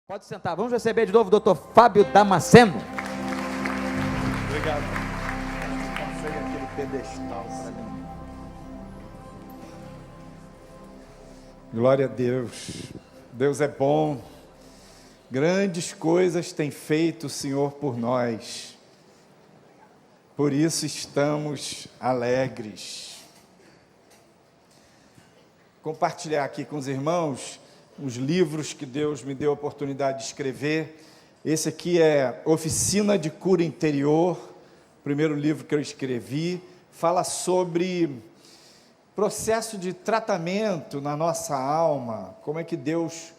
Pode sentar, vamos receber de novo o doutor Fábio Damasceno. Obrigado. Consegue aquele pedestal para mim. Glória a Deus. Deus é bom. Grandes coisas tem feito o Senhor por nós. Por isso estamos alegres. Compartilhar aqui com os irmãos os livros que Deus me deu a oportunidade de escrever. Esse aqui é Oficina de Cura Interior, o primeiro livro que eu escrevi. Fala sobre processo de tratamento na nossa alma, como é que Deus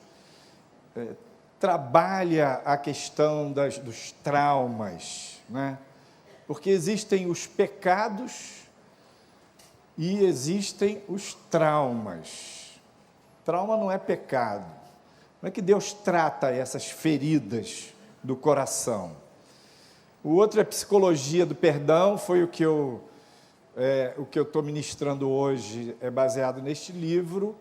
trabalha a questão dos traumas, né? Porque existem os pecados e existem os traumas. Trauma não é pecado. Como é que Deus trata essas feridas do coração? O outro é psicologia do perdão, foi o que eu estou ministrando hoje, é baseado neste livro,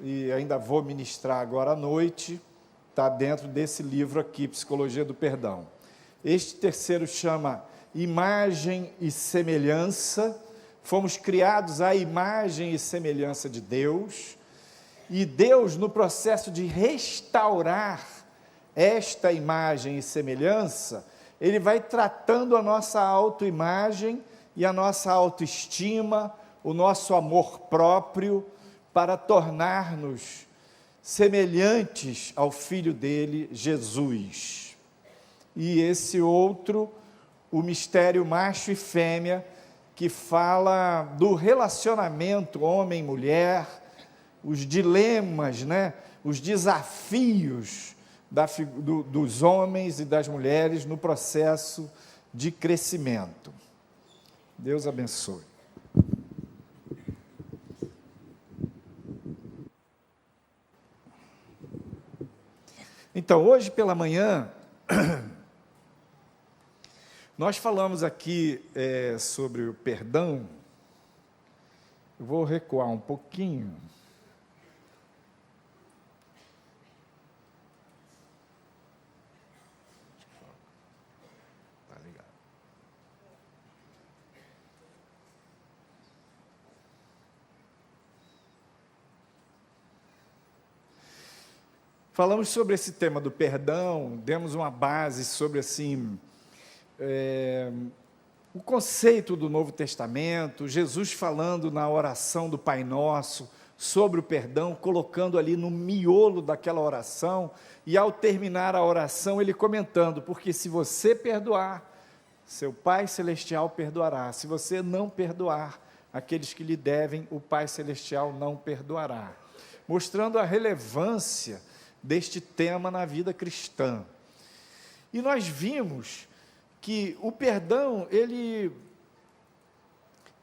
e ainda vou ministrar agora à noite, está dentro desse livro aqui, Psicologia do Perdão. Este terceiro chama Imagem e Semelhança. Fomos criados à imagem e semelhança de Deus, e Deus, no processo de restaurar esta imagem e semelhança, Ele vai tratando a nossa autoimagem e a nossa autoestima, o nosso amor próprio, para tornar-nos semelhantes ao Filho dele, Jesus. E esse outro, o mistério macho e fêmea, que fala do relacionamento homem-mulher, os dilemas, né? Os desafios dos homens e das mulheres no processo de crescimento. Deus abençoe. Então, hoje pela manhã, nós falamos aqui sobre o perdão. Eu vou recuar um pouquinho. Falamos sobre esse tema do perdão, demos uma base sobre o conceito do Novo Testamento, Jesus falando na oração do Pai Nosso sobre o perdão, colocando ali no miolo daquela oração, e ao terminar a oração ele comentando, porque se você perdoar, seu Pai Celestial perdoará, se você não perdoar aqueles que lhe devem, o Pai Celestial não perdoará, mostrando a relevância deste tema na vida cristã. E nós vimos que o perdão, ele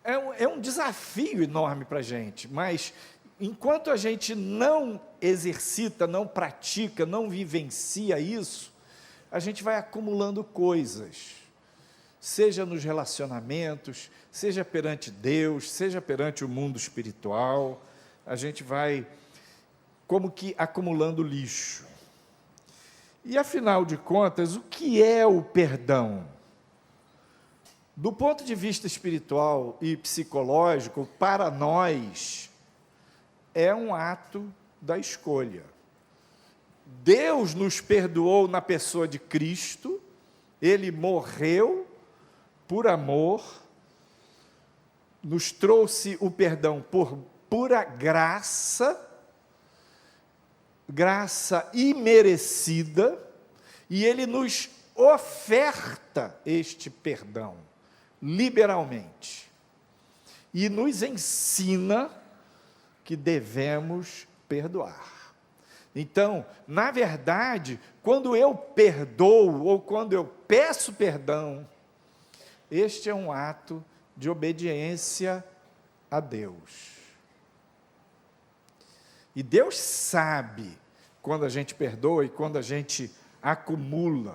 é um desafio enorme para a gente, mas enquanto a gente não exercita, não pratica, não vivencia isso, a gente vai acumulando coisas, seja nos relacionamentos, seja perante Deus, seja perante o mundo espiritual, a gente vai como que acumulando lixo. E afinal de contas, o que é o perdão? Do ponto de vista espiritual e psicológico, para nós, é um ato da escolha. Deus nos perdoou na pessoa de Cristo, Ele morreu por amor, nos trouxe o perdão por pura graça imerecida, e Ele nos oferta este perdão, liberalmente, e nos ensina que devemos perdoar. Então, na verdade, quando eu perdoo, ou quando eu peço perdão, este é um ato de obediência a Deus. E Deus sabe quando a gente perdoa e quando a gente acumula.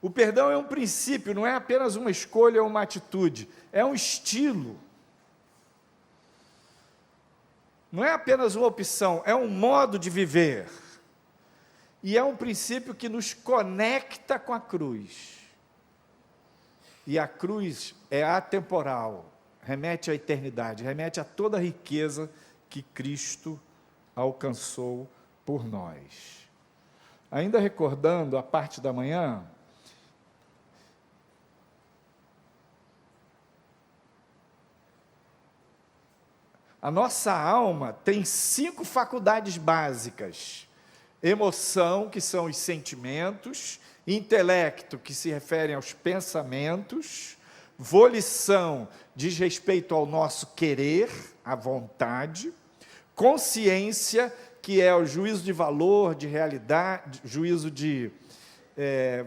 O perdão é um princípio, não é apenas uma escolha ou uma atitude, é um estilo. Não é apenas uma opção, é um modo de viver. e é um princípio que nos conecta com a cruz. E a cruz é atemporal, remete à eternidade, remete a toda a riqueza que Cristo alcançou por nós. Ainda recordando a parte da manhã, a nossa alma tem 5 faculdades básicas: emoção, que são os sentimentos; intelecto, que se referem aos pensamentos; volição, diz respeito ao nosso querer, à vontade; consciência, que é o juízo de valor, de realidade, juízo de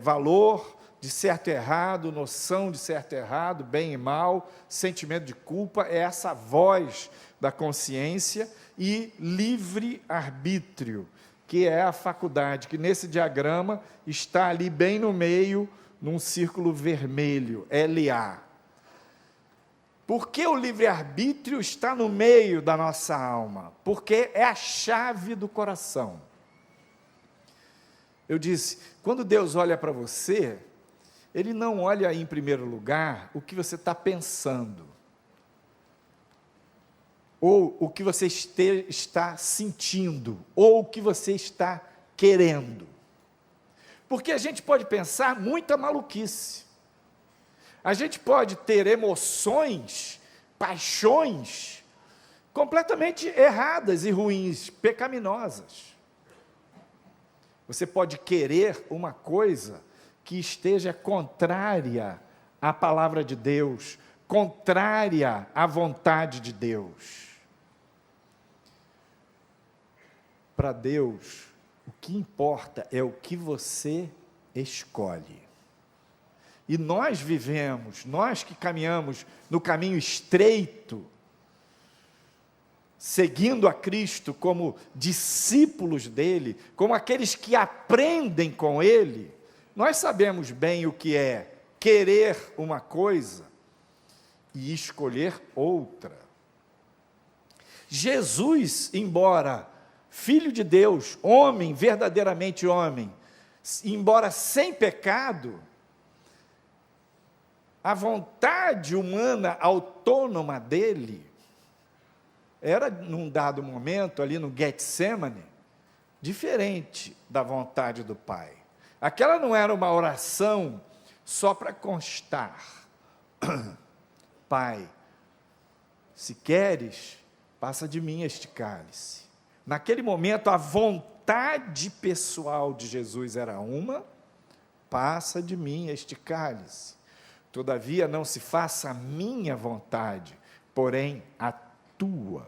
valor, de certo e errado, noção de certo e errado, bem e mal, sentimento de culpa, é essa voz da consciência; e livre-arbítrio, que é a faculdade que nesse diagrama está ali bem no meio, num círculo vermelho, LA. Por que o livre-arbítrio está no meio da nossa alma? Porque é a chave do coração. Eu disse, quando Deus olha para você, Ele não olha em primeiro lugar o que você está pensando, ou o que você está sentindo, ou o que você está querendo. Porque a gente pode pensar muita maluquice. A gente pode ter emoções, paixões, completamente erradas e ruins, pecaminosas. Você pode querer uma coisa que esteja contrária à palavra de Deus, contrária à vontade de Deus. Para Deus, o que importa é o que você escolhe. E nós vivemos, nós que caminhamos no caminho estreito, seguindo a Cristo como discípulos dele, como aqueles que aprendem com ele, nós sabemos bem o que é querer uma coisa e escolher outra. Jesus, embora Filho de Deus, homem, verdadeiramente homem, embora sem pecado, a vontade humana autônoma dele era, num dado momento, ali no Getsemane, diferente da vontade do Pai. Aquela não era uma oração só para constar. Pai, se queres, passa de mim este cálice. Naquele momento, a vontade pessoal de Jesus era uma: passa de mim este cálice. Todavia, não se faça a minha vontade, porém a tua.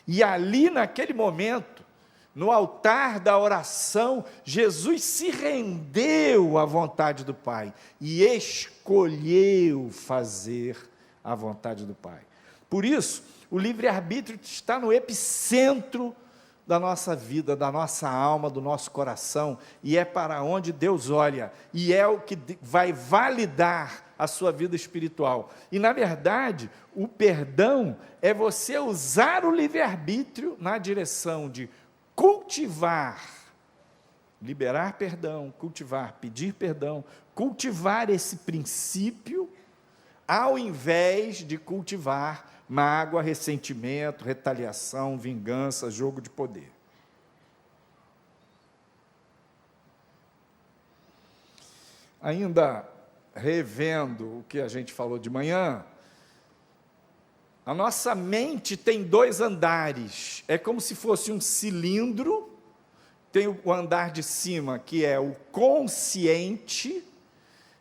E ali, naquele momento, no altar da oração, Jesus se rendeu à vontade do Pai e escolheu fazer a vontade do Pai. Por isso, o livre-arbítrio está no epicentro da nossa vida, da nossa alma, do nosso coração, e é para onde Deus olha, e é o que vai validar a sua vida espiritual. E, na verdade, o perdão é você usar o livre-arbítrio na direção de cultivar, liberar perdão, cultivar, pedir perdão, cultivar esse princípio, ao invés de cultivar mágoa, ressentimento, retaliação, vingança, jogo de poder. Ainda revendo o que a gente falou de manhã, a nossa mente tem 2 andares, é como se fosse um cilindro. Tem o andar de cima, que é o consciente,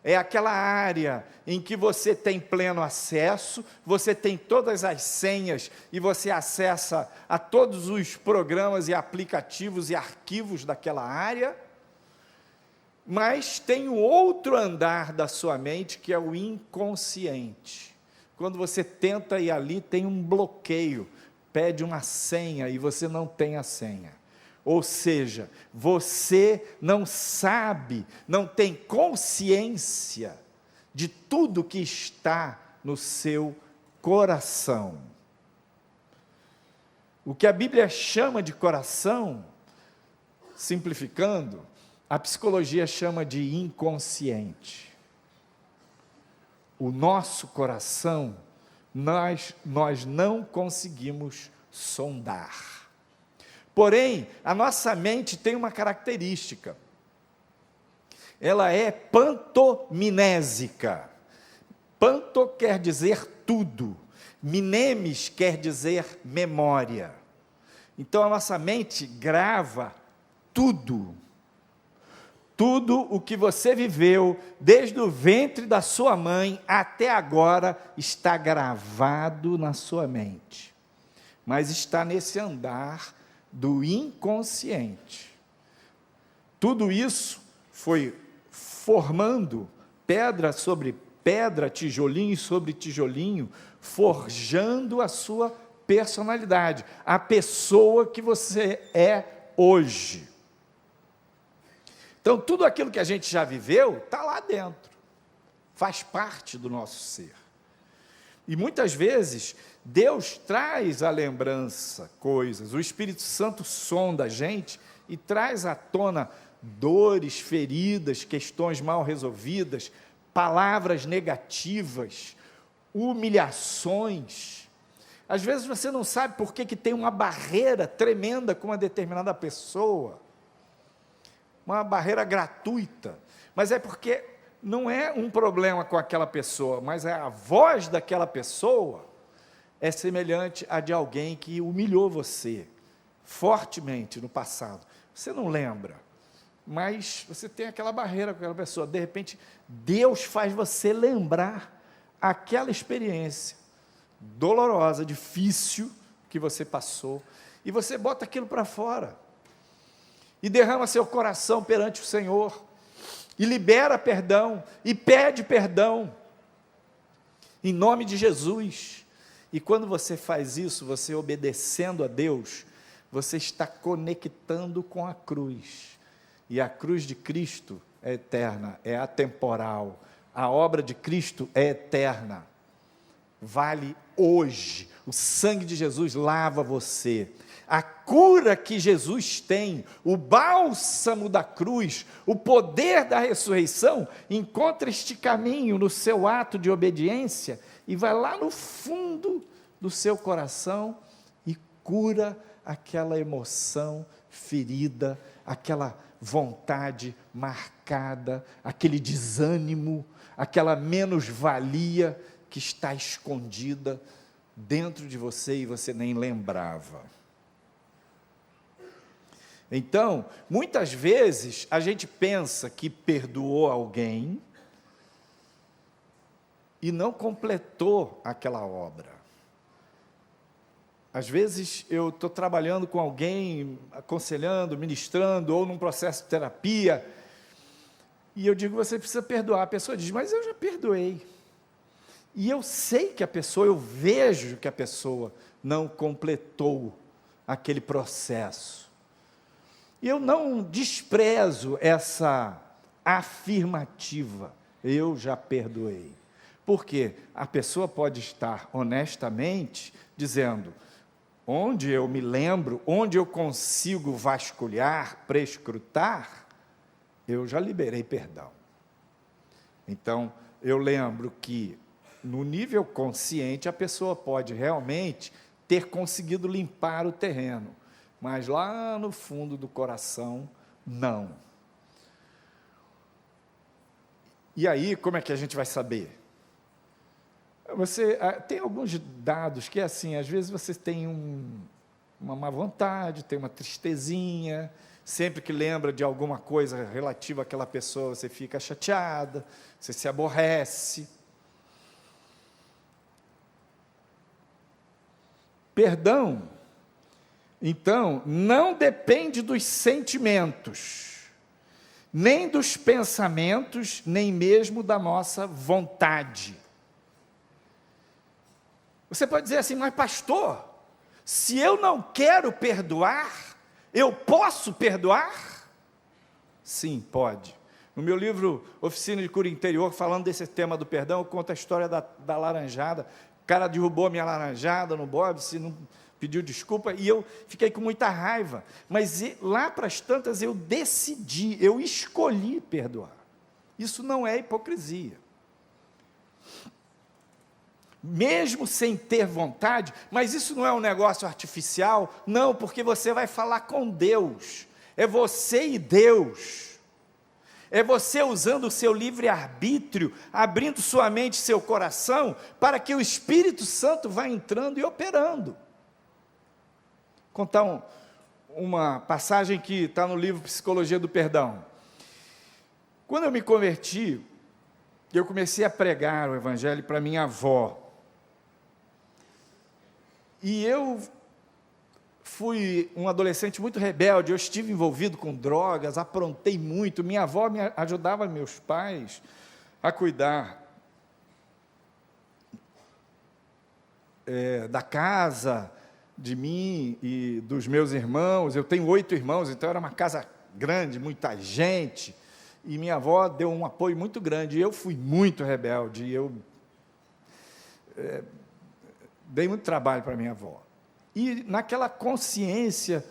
é aquela área em que você tem pleno acesso, você tem todas as senhas e você acessa a todos os programas e aplicativos e arquivos daquela área. Mas tem o outro andar da sua mente, que é o inconsciente. Quando você tenta ir ali, tem um bloqueio, pede uma senha e você não tem a senha. Ou seja, você não sabe, não tem consciência de tudo que está no seu coração. O que a Bíblia chama de coração simplificando, a psicologia chama de inconsciente. O nosso coração, nós não conseguimos sondar. Porém, a nossa mente tem uma característica. Ela é pantominésica. Panto quer dizer tudo. Minemes quer dizer memória. Então, a nossa mente grava tudo. Tudo o que você viveu, desde o ventre da sua mãe até agora, está gravado na sua mente. Mas está nesse andar do inconsciente. Tudo isso foi formando pedra sobre pedra, tijolinho sobre tijolinho, forjando a sua personalidade, a pessoa que você é hoje. Então, tudo aquilo que a gente já viveu, está lá dentro, faz parte do nosso ser. E muitas vezes, Deus traz à lembrança coisas, o Espírito Santo sonda a gente e traz à tona dores, feridas, questões mal resolvidas, palavras negativas, humilhações. Às vezes você não sabe por que tem uma barreira tremenda com uma determinada pessoa, uma barreira gratuita, mas é porque não é um problema com aquela pessoa, mas é a voz daquela pessoa é semelhante à de alguém que humilhou você fortemente no passado. Você não lembra, mas você tem aquela barreira com aquela pessoa. De repente, Deus faz você lembrar aquela experiência dolorosa, difícil que você passou, e você bota aquilo para fora, e derrama seu coração perante o Senhor, e libera perdão, e pede perdão, em nome de Jesus. E quando você faz isso, você obedecendo a Deus, você está conectando com a cruz, e a cruz de Cristo é eterna, é atemporal, a obra de Cristo é eterna, vale hoje, o sangue de Jesus lava você, a cura que Jesus tem, o bálsamo da cruz, o poder da ressurreição, encontra este caminho no seu ato de obediência, e vai lá no fundo do seu coração, e cura aquela emoção ferida, aquela vontade marcada, aquele desânimo, aquela menos-valia que está escondida dentro de você e você nem lembrava. Então, muitas vezes a gente pensa que perdoou alguém e não completou aquela obra. Às vezes eu estou trabalhando com alguém, aconselhando, ministrando, ou num processo de terapia, e eu digo, você precisa perdoar. A pessoa diz, mas eu já perdoei. E eu sei que a pessoa, eu vejo que a pessoa não completou aquele processo. E eu não desprezo essa afirmativa, eu já perdoei. Porque a pessoa pode estar honestamente dizendo, onde eu me lembro, onde eu consigo vasculhar, prescrutar, eu já liberei perdão. Então, eu lembro que, no nível consciente, a pessoa pode realmente ter conseguido limpar o terreno, mas lá no fundo do coração, não. E aí, como é que a gente vai saber? Você tem alguns dados que é assim, às vezes você tem uma má vontade, tem uma tristezinha, sempre que lembra de alguma coisa relativa àquela pessoa, você fica chateada, você se aborrece. Perdão, então, não depende dos sentimentos, nem dos pensamentos, nem mesmo da nossa vontade. Você pode dizer assim, mas pastor, se eu não quero perdoar, eu posso perdoar? Sim, pode. No meu livro Oficina de Cura Interior, falando desse tema do perdão, eu conto a história da laranjada. cara derrubou a minha laranjada no Bob, se não pediu desculpa, e eu fiquei com muita raiva. Mas lá para as tantas eu decidi, eu escolhi perdoar. Isso não é hipocrisia. Mesmo sem ter vontade, mas isso não é um negócio artificial, não, porque você vai falar com Deus, é você e Deus, é você usando o seu livre-arbítrio, abrindo sua mente e seu coração, para que o Espírito Santo vá entrando e operando. Vou contar uma passagem que está no livro Psicologia do Perdão. Quando eu me converti, eu comecei a pregar o Evangelho para minha avó. E eu fui um adolescente muito rebelde, eu estive envolvido com drogas, aprontei muito. Minha avó me ajudava meus pais a cuidar da casa, de mim e dos meus irmãos. Eu tenho 8 irmãos, então era uma casa grande, muita gente. E minha avó deu um apoio muito grande. Eu fui muito rebelde, eu dei muito trabalho para minha avó. E naquela consciência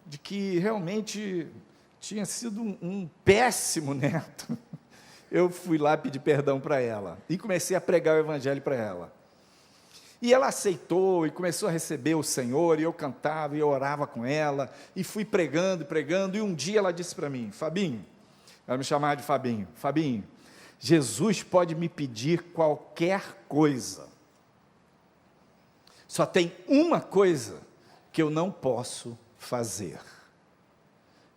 de que realmente tinha sido um péssimo neto, eu fui lá pedir perdão para ela. E comecei a pregar o Evangelho para ela. E ela aceitou e começou a receber o Senhor, e eu cantava, e eu orava com ela, e fui pregando, e um dia ela disse para mim, Fabinho, ela me chamava de Fabinho, Fabinho, Jesus pode me pedir qualquer coisa, só tem uma coisa que eu não posso fazer.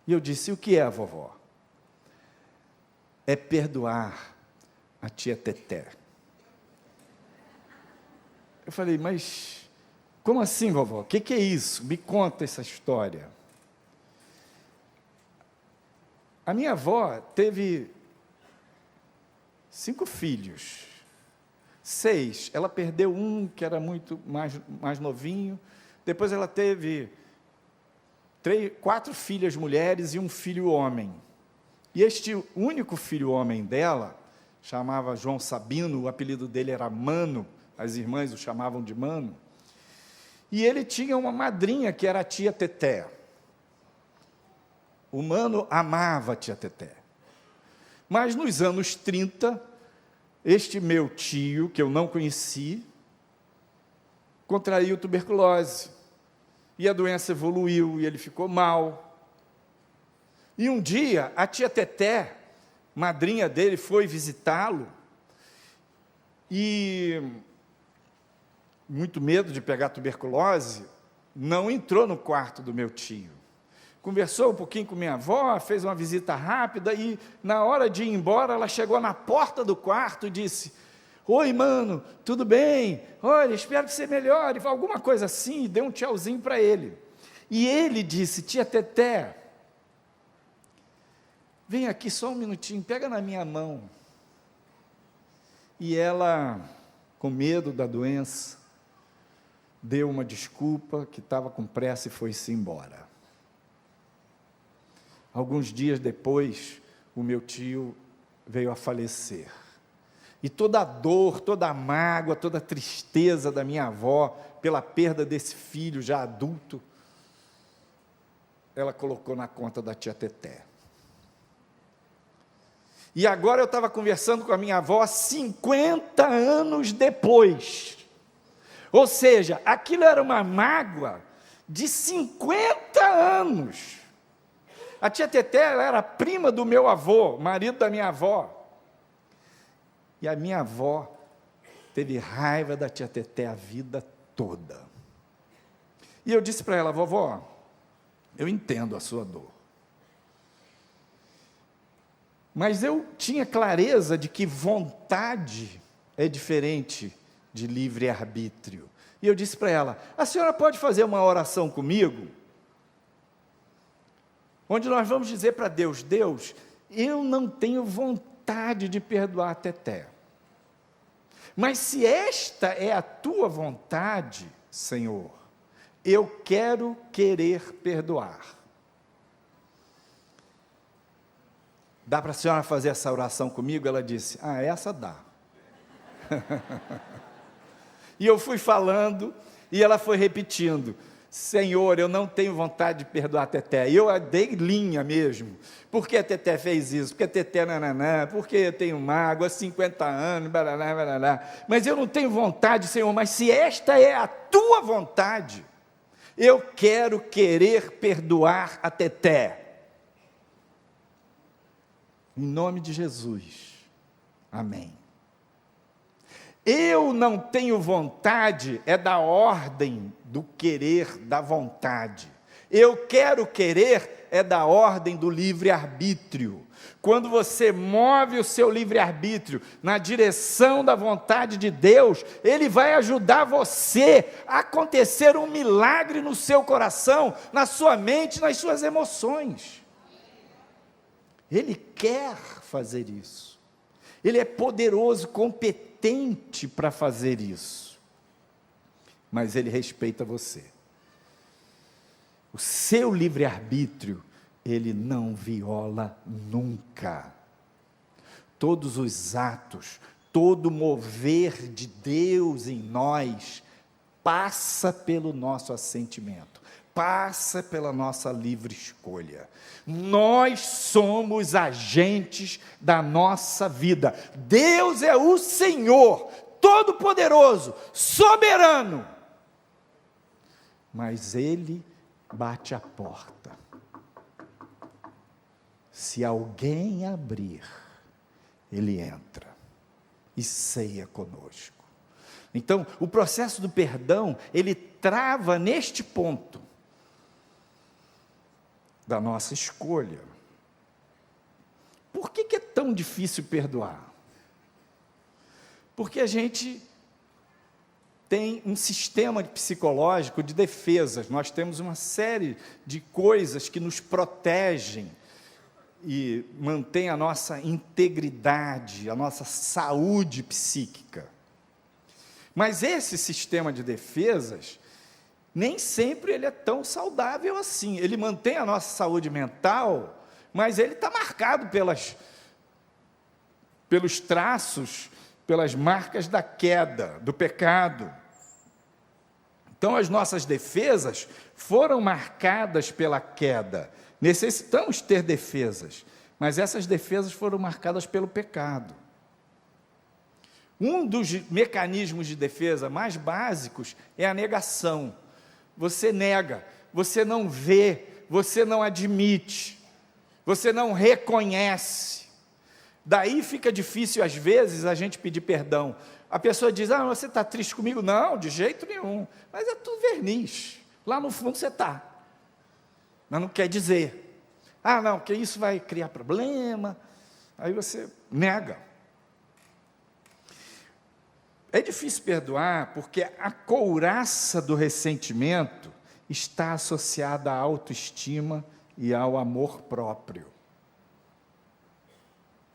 E eu disse, o que é, vovó? É perdoar a tia Teté. Eu falei, mas como assim, vovó? O que é isso? Me conta essa história. A minha avó teve 5 filhos. 6. Ela perdeu um, que era muito mais novinho. Depois ela teve 4 filhas mulheres e um filho homem. E este único filho homem dela, chamava João Sabino, o apelido dele era Mano, as irmãs o chamavam de Mano, e ele tinha uma madrinha que era a tia Teté. O Mano amava a tia Teté. Mas nos anos 30, este meu tio, que eu não conheci, contraiu tuberculose, e a doença evoluiu, e ele ficou mal. E um dia, a tia Teté, madrinha dele, foi visitá-lo, e muito medo de pegar tuberculose, não entrou no quarto do meu tio. Conversou um pouquinho com minha avó, fez uma visita rápida, e na hora de ir embora, ela chegou na porta do quarto e disse, oi, mano, tudo bem? Olha, espero que você melhore, alguma coisa assim, e deu um tchauzinho para ele. E ele disse, tia Teté, vem aqui só um minutinho, pega na minha mão. E ela, com medo da doença, deu uma desculpa, que estava com pressa e foi-se embora. Alguns dias depois, o meu tio veio a falecer. E toda a dor, toda a mágoa, toda a tristeza da minha avó, pela perda desse filho já adulto, ela colocou na conta da tia Teté. E agora eu estava conversando com a minha avó 50 anos depois. Ou seja, aquilo era uma mágoa de 50 anos. A tia Teté, ela era prima do meu avô, marido da minha avó. E a minha avó teve raiva da tia Teté a vida toda. E eu disse para ela, vovó, eu entendo a sua dor. Mas eu tinha clareza de que vontade é diferente de livre-arbítrio. E eu disse para ela, a senhora pode fazer uma oração comigo? Onde nós vamos dizer para Deus, Deus, eu não tenho vontade de perdoar a Teté. Mas se esta é a tua vontade, Senhor, eu quero querer perdoar. Dá para a senhora fazer essa oração comigo? Ela disse, essa dá. E eu fui falando, e ela foi repetindo: Senhor, eu não tenho vontade de perdoar a Teté. E eu dei linha mesmo. Por que a Teté fez isso? Porque a Teté nananã, porque eu tenho mágoa, 50 anos, barará, barará. Mas eu não tenho vontade, Senhor, mas se esta é a tua vontade, eu quero querer perdoar a Teté. Em nome de Jesus. Amém. Eu não tenho vontade, é da ordem do querer, da vontade. Eu quero querer, é da ordem do livre-arbítrio. Quando você move o seu livre-arbítrio na direção da vontade de Deus, Ele vai ajudar você a acontecer um milagre no seu coração, na sua mente, nas suas emoções. Ele quer fazer isso. Ele é poderoso, competente para fazer isso. Mas Ele respeita você. O seu livre-arbítrio, Ele não viola nunca. Todos os atos, todo mover de Deus em nós, passa pelo nosso assentimento, passa pela nossa livre escolha. Nós somos agentes da nossa vida. Deus é o Senhor, Todo-Poderoso, soberano. Mas Ele bate a porta. Se alguém abrir, Ele entra e ceia conosco. Então, o processo do perdão, ele trava neste ponto da nossa escolha. Por que é tão difícil perdoar? Porque a gente tem um sistema psicológico de defesas, nós temos uma série de coisas que nos protegem e mantém a nossa integridade, a nossa saúde psíquica. Mas esse sistema de defesas, nem sempre ele é tão saudável assim. Ele mantém a nossa saúde mental, mas ele está marcado pelos traços, pelas marcas da queda, do pecado. Então, as nossas defesas foram marcadas pela queda. Necessitamos ter defesas, mas essas defesas foram marcadas pelo pecado. Um dos mecanismos de defesa mais básicos é a negação. Você nega, você não vê, você não admite, você não reconhece. Daí fica difícil, às vezes, a gente pedir perdão. A pessoa diz: você está triste comigo? Não, de jeito nenhum. Mas é tudo verniz. Lá no fundo você está. Mas não quer dizer. Não, porque isso vai criar problema. Aí você nega. É difícil perdoar porque a couraça do ressentimento está associada à autoestima e ao amor próprio.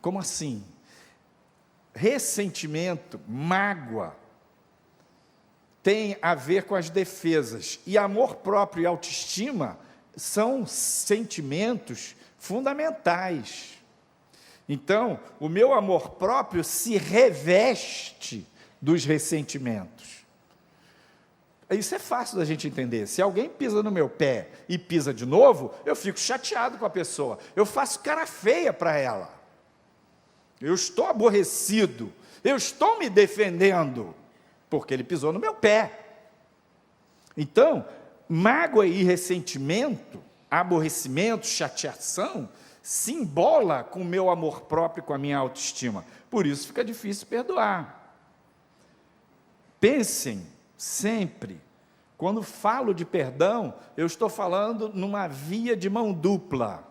Como assim? Ressentimento, mágoa, tem a ver com as defesas. E amor próprio e autoestima são sentimentos fundamentais. Então, o meu amor próprio se reveste dos ressentimentos. Isso é fácil da gente entender. Se alguém pisa no meu pé e pisa de novo, eu fico chateado com a pessoa. Eu faço cara feia para ela. Eu estou aborrecido, eu estou me defendendo, porque ele pisou no meu pé. Então, mágoa e ressentimento, aborrecimento, chateação, se embola com o meu amor próprio, com a minha autoestima. Por isso fica difícil perdoar. Pensem sempre, quando falo de perdão, eu estou falando numa via de mão dupla.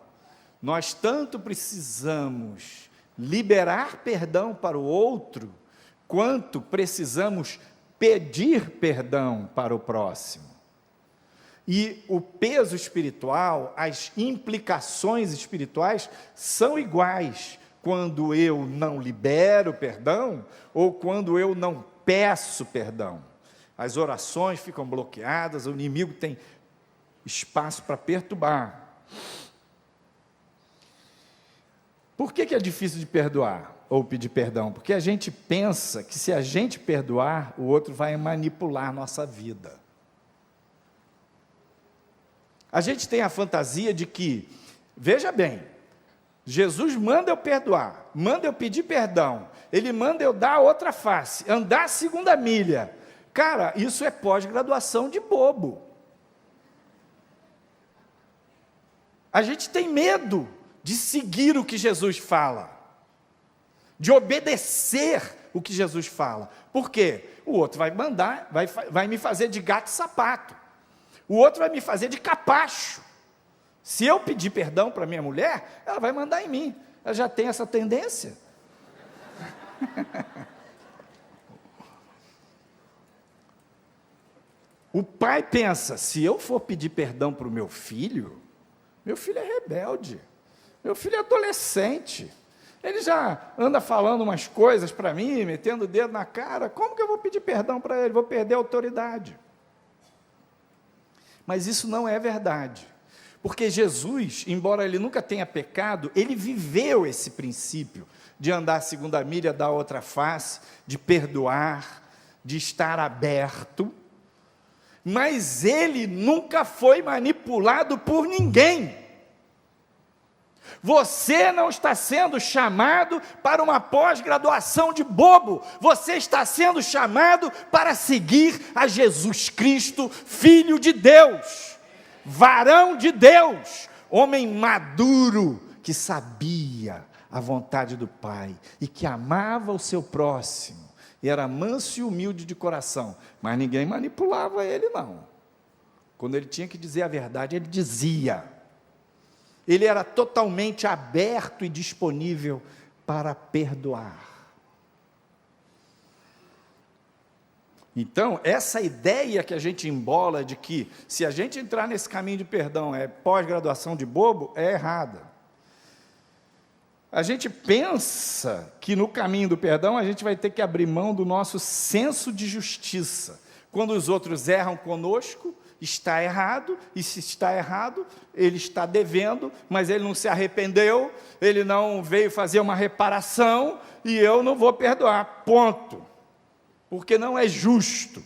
Nós tanto precisamos liberar perdão para o outro, quanto precisamos pedir perdão para o próximo. E o peso espiritual, as implicações espirituais são iguais quando eu não libero perdão ou quando eu não peço perdão. As orações ficam bloqueadas, o inimigo tem espaço para perturbar. Por que é difícil de perdoar? ou pedir perdão? Porque a gente pensa que se a gente perdoar, o outro vai manipular a nossa vida. A gente tem a fantasia de que, veja bem, Jesus manda eu perdoar, manda eu pedir perdão, Ele manda eu dar a outra face, andar a segunda milha. Cara, isso é pós-graduação de bobo. A gente tem medo de seguir o que Jesus fala, de obedecer o que Jesus fala. Por quê? O outro vai mandar, vai me fazer de gato e sapato. O outro vai me fazer de capacho. Se eu pedir perdão para minha mulher, ela vai mandar em mim. Ela já tem essa tendência. O pai pensa, se eu for pedir perdão para o meu filho é rebelde, meu filho é adolescente, ele já anda falando umas coisas para mim, metendo o dedo na cara, como que eu vou pedir perdão para ele? Vou perder a autoridade. Mas isso não é verdade, porque Jesus, embora ele nunca tenha pecado, ele viveu esse princípio de andar a segunda milha, dar outra face, de perdoar, de estar aberto, mas ele nunca foi manipulado por ninguém. Você não está sendo chamado para uma pós-graduação de bobo, você está sendo chamado para seguir a Jesus Cristo, Filho de Deus, varão de Deus, homem maduro, que sabia a vontade do Pai, e que amava o seu próximo, e era manso e humilde de coração, mas ninguém manipulava ele não. Quando ele tinha que dizer a verdade, ele dizia. Ele era totalmente aberto e disponível para perdoar. Então, essa ideia que a gente embola de que, se a gente entrar nesse caminho de perdão, é pós-graduação de bobo, é errada. A gente pensa que no caminho do perdão, a gente vai ter que abrir mão do nosso senso de justiça. Quando os outros erram conosco, está errado, e se está errado, ele está devendo, mas ele não se arrependeu, ele não veio fazer uma reparação, e eu não vou perdoar, ponto, porque não é justo.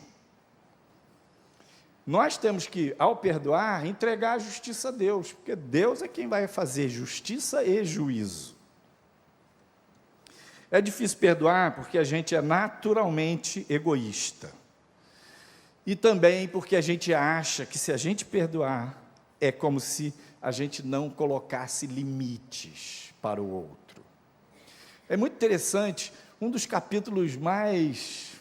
Nós temos que, ao perdoar, entregar a justiça a Deus, porque Deus é quem vai fazer justiça e juízo. É difícil perdoar porque a gente é naturalmente egoísta. E também porque a gente acha que se a gente perdoar, é como se a gente não colocasse limites para o outro. É muito interessante, um dos capítulos mais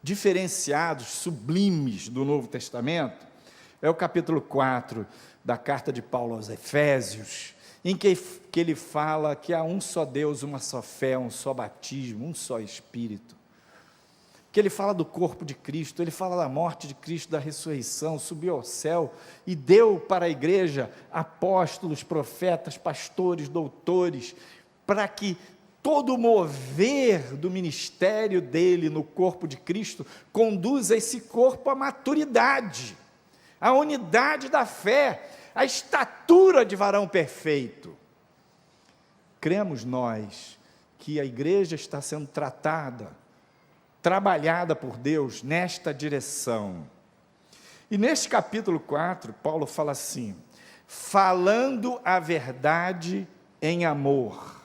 diferenciados, sublimes do Novo Testamento, é o capítulo 4 da carta de Paulo aos Efésios, em que ele fala que há um só Deus, uma só fé, um só batismo, um só Espírito. Que ele fala do corpo de Cristo, ele fala da morte de Cristo, da ressurreição, subiu ao céu e deu para a igreja apóstolos, profetas, pastores, doutores, para que todo o mover do ministério dele no corpo de Cristo conduza esse corpo à maturidade, à unidade da fé, à estatura de varão perfeito. Cremos nós que a igreja está sendo trabalhada por Deus nesta direção. E neste capítulo 4, Paulo fala assim, falando a verdade em amor.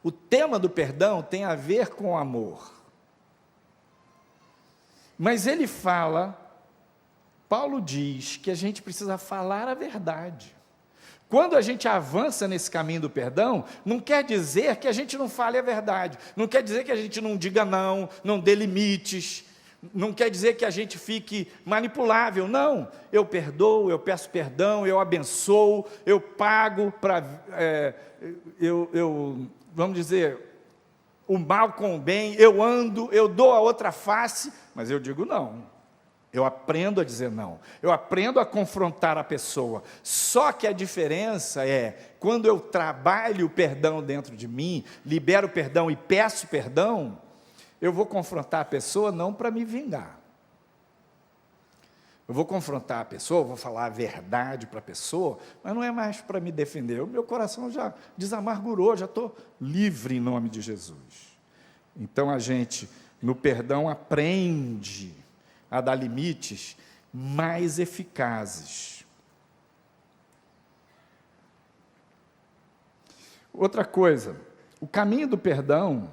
O tema do perdão tem a ver com o amor. Mas ele fala, Paulo diz que a gente precisa falar a verdade. Quando a gente avança nesse caminho do perdão, não quer dizer que a gente não fale a verdade, não quer dizer que a gente não diga não dê limites, não quer dizer que a gente fique manipulável, não. Eu perdoo, eu peço perdão, eu abençoo, eu pago para, vamos dizer, o mal com o bem, eu ando, eu dou a outra face, mas eu digo não. Eu aprendo a dizer não, eu aprendo a confrontar a pessoa, só que a diferença é, quando eu trabalho o perdão dentro de mim, libero o perdão e peço perdão, eu vou confrontar a pessoa não para me vingar, Eu vou confrontar a pessoa, vou falar a verdade para a pessoa, mas não é mais para me defender. O meu coração já desamargurou, já estou livre em nome de Jesus. Então a gente, no perdão, aprende a dar limites mais eficazes. Outra coisa, o caminho do perdão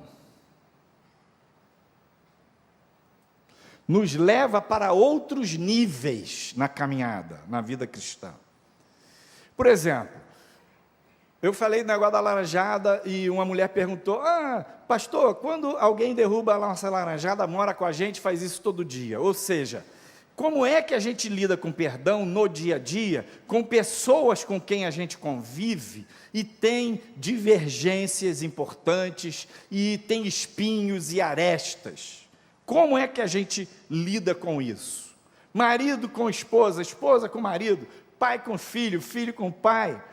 nos leva para outros níveis na caminhada, na vida cristã. Por exemplo, eu falei do negócio da laranjada e uma mulher perguntou: pastor, quando alguém derruba a nossa laranjada, mora com a gente, faz isso todo dia. Ou seja, como é que a gente lida com perdão no dia a dia, com pessoas com quem a gente convive e tem divergências importantes e tem espinhos e arestas? Como é que a gente lida com isso? Marido com esposa, esposa com marido, pai com filho, filho com pai,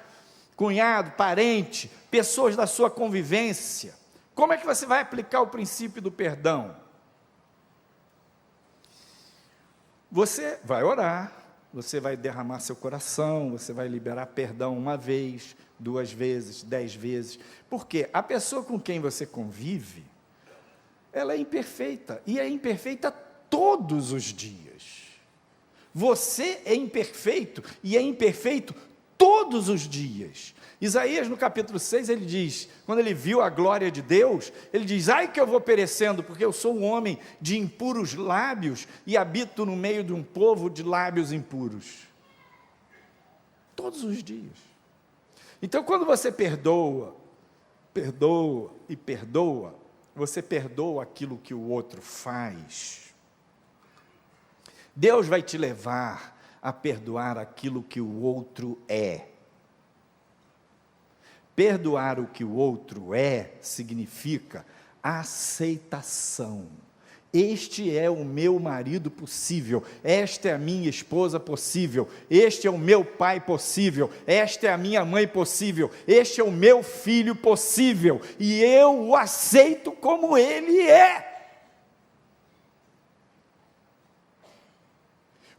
cunhado, parente, pessoas da sua convivência. Como é que você vai aplicar o princípio do perdão? Você vai orar, você vai derramar seu coração, você vai liberar perdão 1 vez, 2 vezes, 10 vezes. Porque a pessoa com quem você convive, ela é imperfeita, e é imperfeita todos os dias. Você é imperfeito, e é imperfeito todos os dias. Isaías, no capítulo 6, ele diz, quando ele viu a glória de Deus, ele diz: ai que eu vou perecendo, porque eu sou um homem de impuros lábios, e habito no meio de um povo de lábios impuros. Todos os dias. Então, quando você perdoa e perdoa, você perdoa aquilo que o outro faz. Deus vai te levar a perdoar aquilo que o outro é. Perdoar o que o outro é significa aceitação. Este é o meu marido possível, esta é a minha esposa possível, este é o meu pai possível, esta é a minha mãe possível, este é o meu filho possível, e eu o aceito como ele é.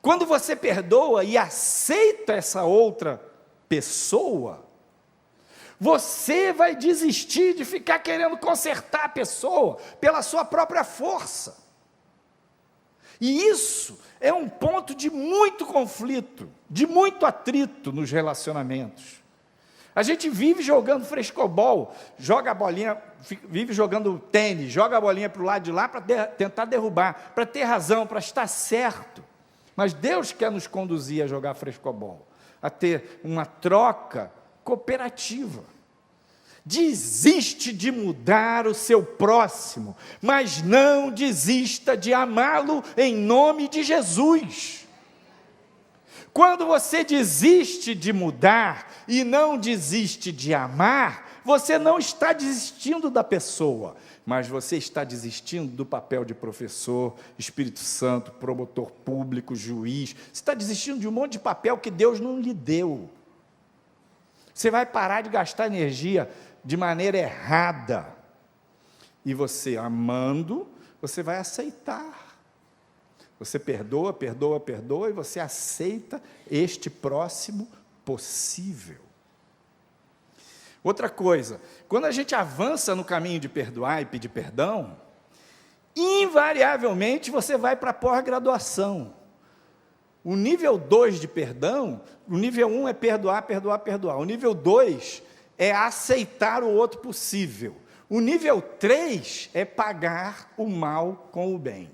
Quando você perdoa e aceita essa outra pessoa, você vai desistir de ficar querendo consertar a pessoa pela sua própria força. E isso é um ponto de muito conflito, de muito atrito nos relacionamentos. A gente vive jogando frescobol, joga a bolinha, vive jogando tênis, joga a bolinha para o lado de lá para tentar derrubar, para ter razão, para estar certo. Mas Deus quer nos conduzir a jogar frescobol, a ter uma troca cooperativa. Desiste de mudar o seu próximo, mas não desista de amá-lo em nome de Jesus. Quando você desiste de mudar e não desiste de amar, você não está desistindo da pessoa, mas você está desistindo do papel de professor, Espírito Santo, promotor público, juiz. Você está desistindo de um monte de papel que Deus não lhe deu. Você vai parar de gastar energia de maneira errada. E você, amando, você vai aceitar. Você perdoa, perdoa, perdoa, e você aceita este próximo possível. Outra coisa, quando a gente avança no caminho de perdoar e pedir perdão, invariavelmente você vai para a pós-graduação. O nível 2 de perdão, o nível 1 é perdoar, perdoar, perdoar. O nível 2 é aceitar o outro possível. O nível 3 é pagar o mal com o bem.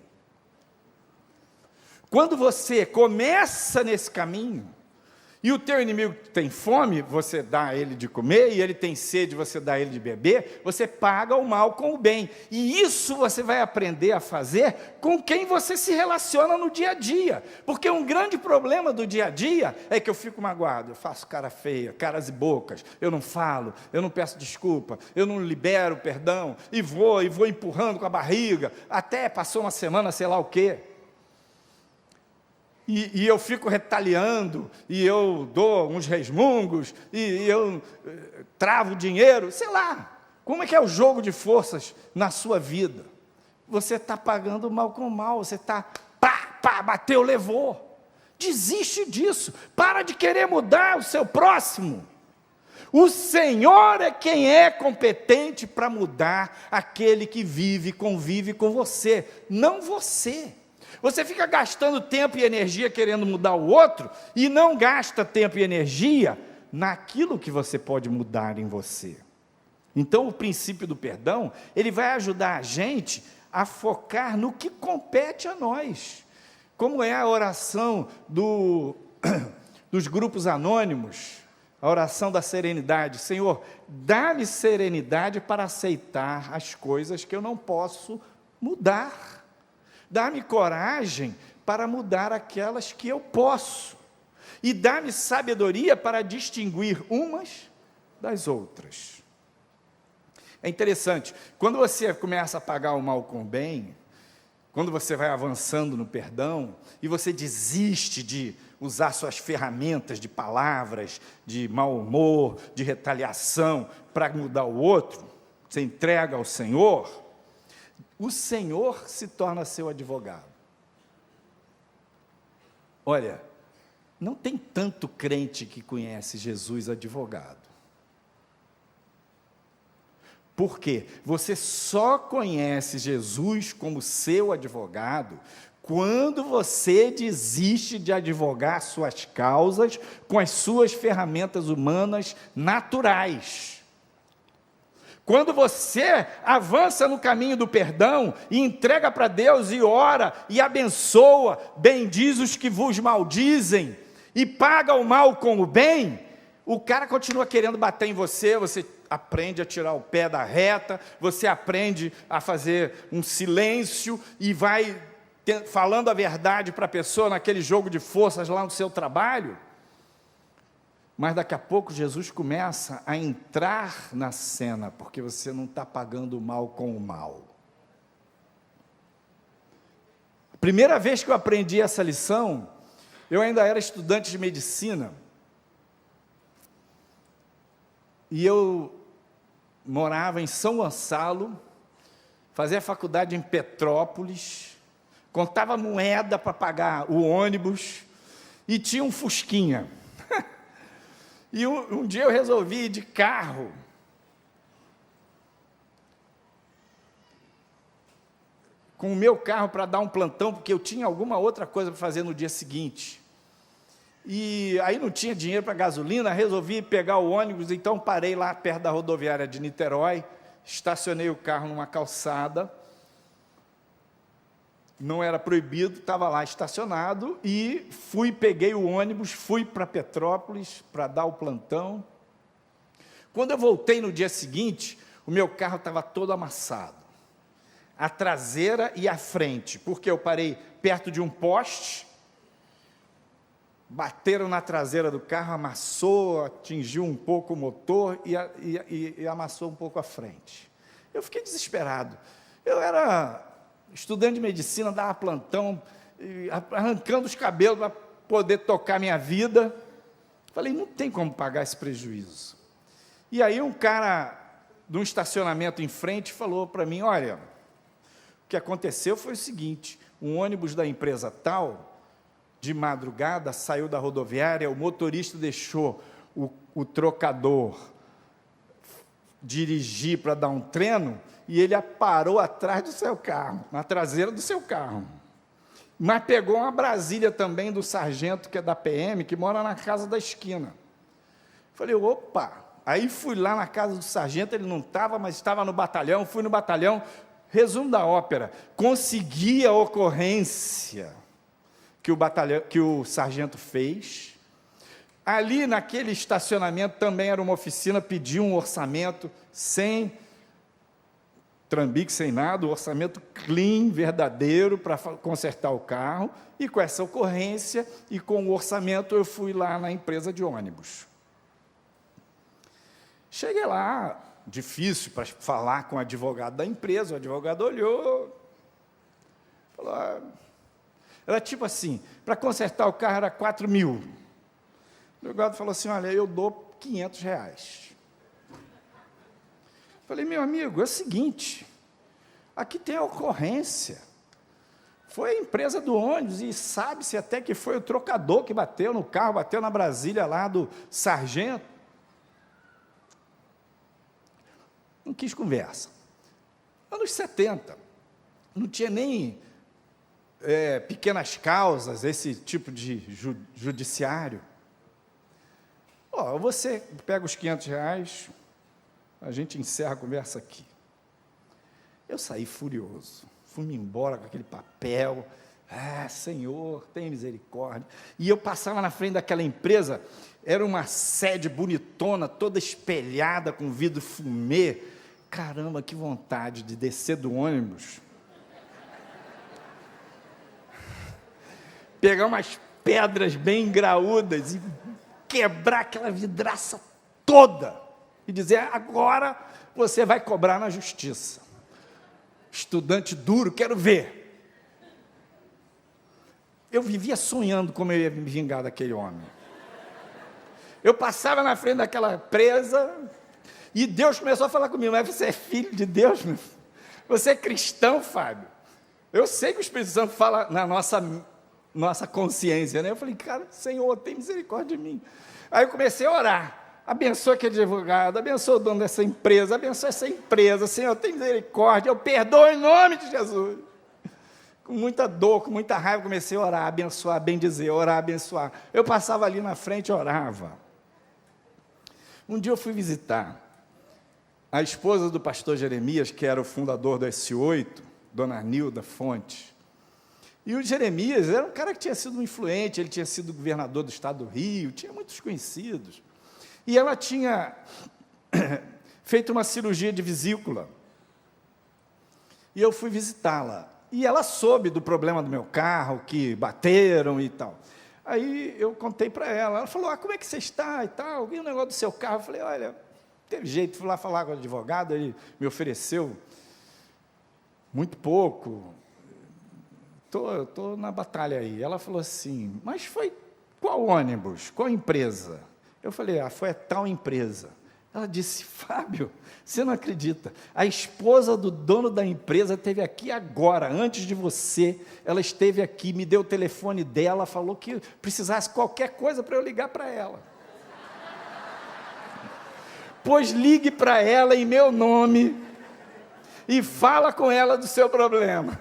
Quando você começa nesse caminho, e o teu inimigo tem fome, você dá a ele de comer, e ele tem sede, você dá a ele de beber, você paga o mal com o bem. E isso você vai aprender a fazer com quem você se relaciona no dia a dia. Porque um grande problema do dia a dia é que eu fico magoado, eu faço cara feia, caras e bocas, eu não falo, eu não peço desculpa, eu não libero perdão, e vou empurrando com a barriga, até passou uma semana, sei lá o quê. E eu fico retaliando, e eu dou uns resmungos, e eu travo dinheiro, sei lá. Como é que é o jogo de forças na sua vida? Você está pagando mal com mal, você está, bateu, levou. Desiste disso. Para de querer mudar o seu próximo. O Senhor é quem é competente para mudar aquele que convive com você, não você. Você fica gastando tempo e energia querendo mudar o outro e não gasta tempo e energia naquilo que você pode mudar em você. Então, o princípio do perdão, ele vai ajudar a gente a focar no que compete a nós. Como é a oração dos grupos anônimos, a oração da serenidade. Senhor, dá-me serenidade para aceitar as coisas que eu não posso mudar. Dá-me coragem para mudar aquelas que eu posso. E dá-me sabedoria para distinguir umas das outras. É interessante, quando você começa a pagar o mal com o bem, quando você vai avançando no perdão, e você desiste de usar suas ferramentas de palavras, de mau humor, de retaliação, para mudar o outro, você entrega ao Senhor, o Senhor se torna seu advogado. Olha, não tem tanto crente que conhece Jesus advogado. Por quê? Você só conhece Jesus como seu advogado quando você desiste de advogar suas causas com as suas ferramentas humanas naturais. Quando você avança no caminho do perdão e entrega para Deus e ora e abençoa, bendiz os que vos maldizem e paga o mal com o bem, o cara continua querendo bater em você, você aprende a tirar o pé da reta, você aprende a fazer um silêncio e vai falando a verdade para a pessoa naquele jogo de forças lá no seu trabalho. Mas daqui a pouco Jesus começa a entrar na cena, porque você não está pagando o mal com o mal. A primeira vez que eu aprendi essa lição, eu ainda era estudante de medicina, e eu morava em São Gonçalo, fazia faculdade em Petrópolis, contava moeda para pagar o ônibus, e tinha um Fusquinha. E um dia eu resolvi ir de carro. Com o meu carro para dar um plantão, porque eu tinha alguma outra coisa para fazer no dia seguinte. E aí não tinha dinheiro para gasolina, resolvi pegar o ônibus, então parei lá perto da rodoviária de Niterói, estacionei o carro numa calçada, não era proibido, estava lá estacionado, e peguei o ônibus, fui para Petrópolis para dar o plantão. Quando eu voltei no dia seguinte, o meu carro estava todo amassado, a traseira e a frente, porque eu parei perto de um poste, bateram na traseira do carro, amassou, atingiu um pouco o motor e amassou um pouco a frente. Eu fiquei desesperado. Eu era estudante de medicina, dava plantão, arrancando os cabelos para poder tocar minha vida. Falei, não tem como pagar esse prejuízo. E aí um cara de um estacionamento em frente falou para mim, olha, o que aconteceu foi o seguinte, um ônibus da empresa tal, de madrugada, saiu da rodoviária, o motorista deixou o trocador dirigir para dar um treino, e ele parou atrás do seu carro, na traseira do seu carro. Mas pegou uma Brasília também do sargento, que é da PM, que mora na casa da esquina. Falei, opa! Aí fui lá na casa do sargento, ele não estava, mas estava no batalhão, fui no batalhão, resumo da ópera, consegui a ocorrência que o sargento fez. Ali naquele estacionamento também era uma oficina, pedi um orçamento sem trambique, sem nada, um orçamento clean, verdadeiro, para consertar o carro, e com essa ocorrência e com o orçamento eu fui lá na empresa de ônibus. Cheguei lá, difícil para falar com o advogado da empresa, o advogado olhou, falou, era tipo assim, para consertar o carro era 4 mil. O advogado falou assim, olha, eu dou R$500. Falei, meu amigo, é o seguinte, aqui tem a ocorrência. Foi a empresa do ônibus, e sabe-se até que foi o trocador que bateu no carro, bateu na Brasília lá do sargento. Não quis conversa. Anos 70, não tinha nem pequenas causas, esse tipo de judiciário. Você pega os R$500, a gente encerra a conversa aqui. Eu saí furioso, fui-me embora com aquele papel. Senhor, tem misericórdia. E eu passava na frente daquela empresa, era uma sede bonitona, toda espelhada com vidro fumê. Caramba, que vontade de descer do ônibus, pegar umas pedras bem graúdas e quebrar aquela vidraça toda e dizer: agora você vai cobrar na justiça. Estudante duro, quero ver. Eu vivia sonhando como eu ia me vingar daquele homem. Eu passava na frente daquela empresa e Deus começou a falar comigo: mas você é filho de Deus, meu? Você é cristão, Fábio? Eu sei que o Espírito Santo fala na nossa consciência, né? Eu falei: cara, Senhor, tem misericórdia de mim. Aí eu comecei a orar: abençoa aquele advogado, abençoa o dono dessa empresa, abençoa essa empresa, Senhor, tem misericórdia, eu perdoo em nome de Jesus. Com muita dor, com muita raiva, comecei a orar, abençoar, bendizer, orar, abençoar. Eu passava ali na frente e orava. Um dia eu fui visitar a esposa do pastor Jeremias, que era o fundador do S8, dona Nilda Fonte. E o Jeremias era um cara que tinha sido influente, ele tinha sido governador do estado do Rio, tinha muitos conhecidos. E ela tinha feito uma cirurgia de vesícula. E eu fui visitá-la. E ela soube do problema do meu carro, que bateram e tal. Aí eu contei para ela. Ela falou: como é que você está e tal? Vi um negócio do seu carro. Eu falei: olha, teve jeito. Fui lá falar com o advogado, ele me ofereceu muito pouco. Estou na batalha aí. Ela falou assim: mas foi qual ônibus? Qual empresa? Eu falei: foi a tal empresa. Ela disse: Fábio, você não acredita, a esposa do dono da empresa esteve aqui agora, antes de você, ela esteve aqui, me deu o telefone dela, falou que precisasse qualquer coisa para eu ligar para ela. Pois ligue para ela em meu nome e fala com ela do seu problema.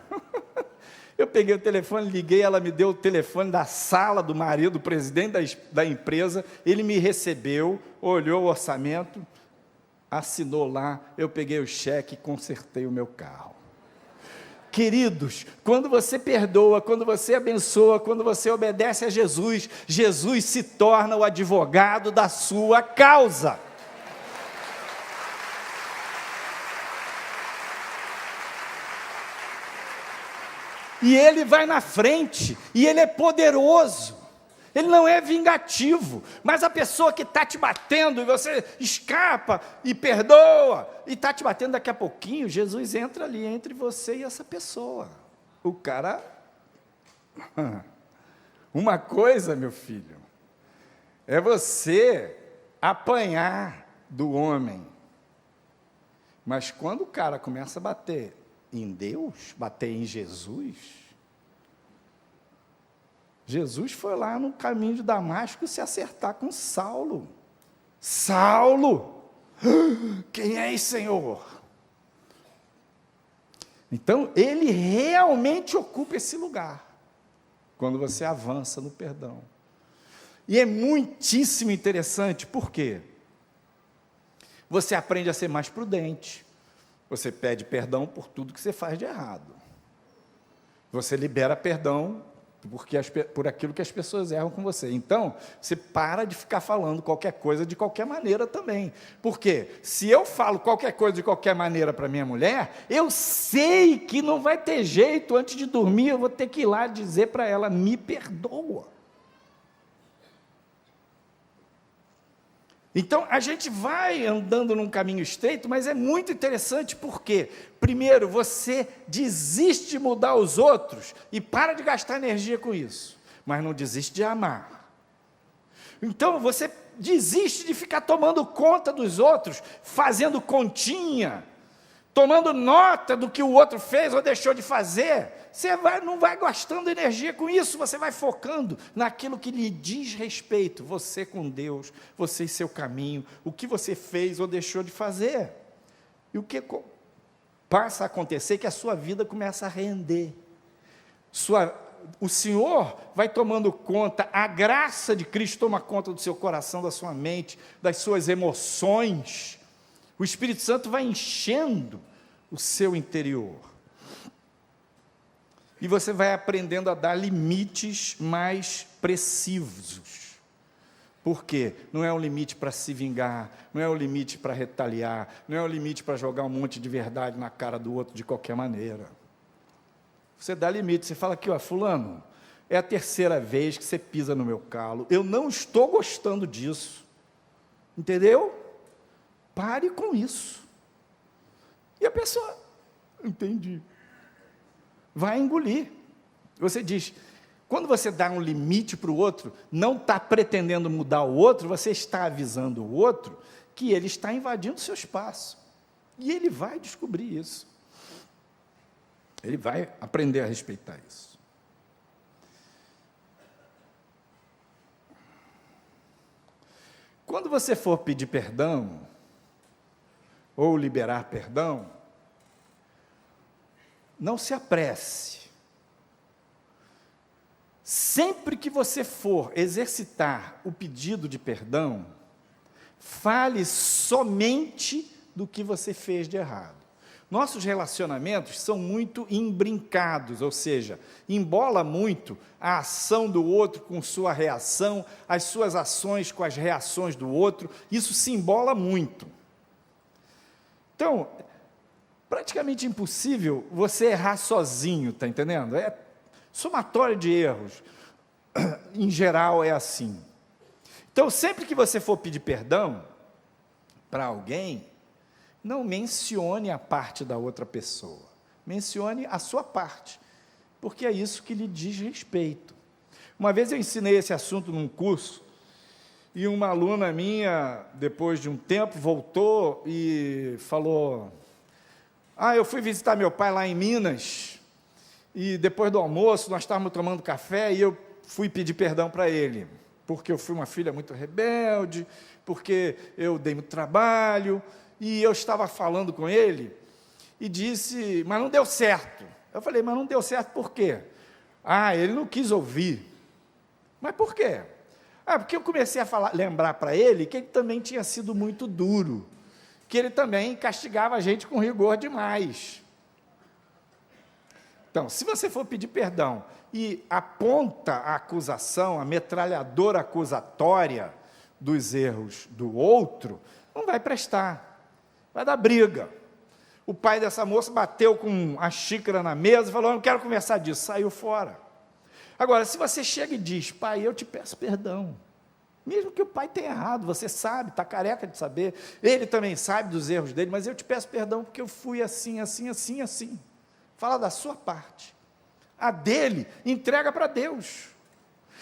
Eu peguei o telefone, liguei, ela me deu o telefone da sala do marido, do presidente da empresa, ele me recebeu, olhou o orçamento, assinou lá, eu peguei o cheque e consertei o meu carro. Queridos, quando você perdoa, quando você abençoa, quando você obedece a Jesus, Jesus se torna o advogado da sua causa. E ele vai na frente, e ele é poderoso, ele não é vingativo, mas a pessoa que está te batendo, e você escapa e perdoa, e está te batendo, daqui a pouquinho, Jesus entra ali entre você e essa pessoa. O cara, uma coisa, meu filho, é você apanhar do homem, mas quando o cara começa a bater em Deus, bater em Jesus, Jesus foi lá no caminho de Damasco se acertar com Saulo. Saulo, quem és, Senhor? Então, ele realmente ocupa esse lugar, quando você avança no perdão. E é muitíssimo interessante, por quê? Você aprende a ser mais prudente, você pede perdão por tudo que você faz de errado. Você libera perdão por aquilo que as pessoas erram com você. Então, você para de ficar falando qualquer coisa de qualquer maneira também. Porque se eu falo qualquer coisa de qualquer maneira para minha mulher, eu sei que não vai ter jeito, antes de dormir eu vou ter que ir lá dizer para ela: me perdoa. Então, a gente vai andando num caminho estreito, mas é muito interessante porque, primeiro, você desiste de mudar os outros e para de gastar energia com isso, mas não desiste de amar. Então, você desiste de ficar tomando conta dos outros, fazendo continha, tomando nota do que o outro fez ou deixou de fazer, você não vai gastando energia com isso, você vai focando naquilo que lhe diz respeito, você com Deus, você e seu caminho, o que você fez ou deixou de fazer. E o que passa a acontecer é que a sua vida começa a render. O Senhor vai tomando conta, a graça de Cristo toma conta do seu coração, da sua mente, das suas emoções. O Espírito Santo vai enchendo o seu interior. E você vai aprendendo a dar limites mais precisos. Por quê? Não é um limite para se vingar, não é um limite para retaliar, não é um limite para jogar um monte de verdade na cara do outro de qualquer maneira. Você dá limite, você fala aqui, ó, fulano, é a terceira vez que você pisa no meu calo, eu não estou gostando disso, entendeu? Pare com isso. E a pessoa, entendi, vai engolir. Você diz, quando você dá um limite para o outro, não está pretendendo mudar o outro, você está avisando o outro que ele está invadindo o seu espaço. E ele vai descobrir isso. Ele vai aprender a respeitar isso. Quando você for pedir perdão, ou liberar perdão, não se apresse. Sempre que você for exercitar o pedido de perdão, fale somente do que você fez de errado. Nossos relacionamentos são muito embrincados, ou seja, embola muito a ação do outro com sua reação, as suas ações com as reações do outro, isso se embola muito. Então, praticamente impossível você errar sozinho, está entendendo? É somatório de erros, em geral é assim. Então, sempre que você for pedir perdão para alguém, não mencione a parte da outra pessoa, mencione a sua parte, porque é isso que lhe diz respeito. Uma vez eu ensinei esse assunto num curso, e uma aluna minha, depois de um tempo, voltou e falou, eu fui visitar meu pai lá em Minas, e depois do almoço, nós estávamos tomando café, e eu fui pedir perdão para ele, porque eu fui uma filha muito rebelde, porque eu dei muito trabalho, e eu estava falando com ele, e disse, mas não deu certo. Eu falei, mas não deu certo por quê? Ele não quis ouvir. Mas por quê? Porque eu comecei a lembrar para ele que ele também tinha sido muito duro, que ele também castigava a gente com rigor demais. Então, se você for pedir perdão e aponta a acusação, a metralhadora acusatória dos erros do outro, não vai prestar, vai dar briga. O pai dessa moça bateu com a xícara na mesa e falou, não quero conversar disso, saiu fora. Agora, se você chega e diz, pai, eu te peço perdão, mesmo que o pai tenha errado, você sabe, está careca de saber, ele também sabe dos erros dele, mas eu te peço perdão porque eu fui assim, assim, assim, assim. Fala da sua parte. A dele, entrega para Deus.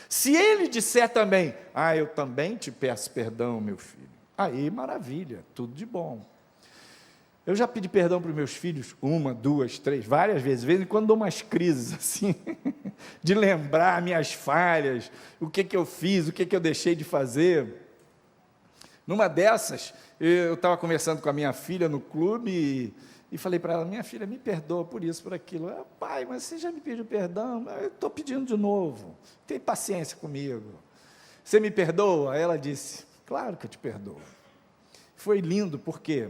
Se ele disser também, eu também te peço perdão, meu filho, aí maravilha, tudo de bom. Eu já pedi perdão para os meus filhos, 1, 2, 3, várias vezes. De vez em quando dou umas crises assim, de lembrar minhas falhas, o que eu fiz, o que eu deixei de fazer. Numa dessas, eu estava conversando com a minha filha no clube e falei para ela, minha filha, me perdoa por isso, por aquilo. Pai, mas você já me pediu perdão? Eu estou pedindo de novo, tem paciência comigo. Você me perdoa? Aí ela disse, claro que eu te perdoo. Foi lindo, porque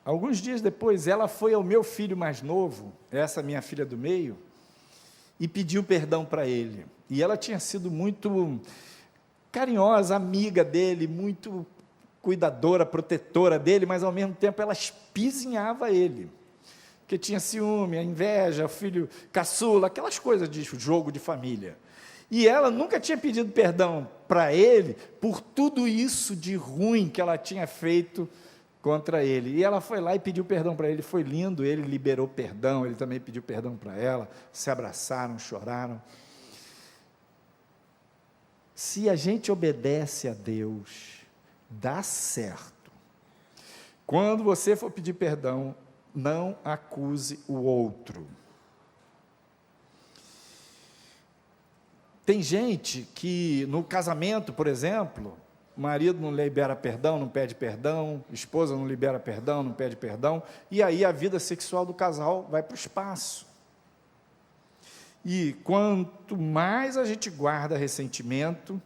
alguns dias depois, ela foi ao meu filho mais novo, essa minha filha do meio, e pediu perdão para ele. E ela tinha sido muito carinhosa, amiga dele, muito cuidadora, protetora dele, mas ao mesmo tempo ela espizinhava ele, porque tinha ciúme, a inveja, o filho caçula, aquelas coisas de jogo de família. E ela nunca tinha pedido perdão para ele por tudo isso de ruim que ela tinha feito contra ele. E ela foi lá e pediu perdão para ele, foi lindo, ele liberou perdão, ele também pediu perdão para ela, se abraçaram, choraram. Se a gente obedece a Deus, dá certo. Quando você for pedir perdão, não acuse o outro. Tem gente que, no casamento, por exemplo, o marido não libera perdão, não pede perdão, a esposa não libera perdão, não pede perdão, e aí a vida sexual do casal vai para o espaço. E quanto mais a gente guarda ressentimento,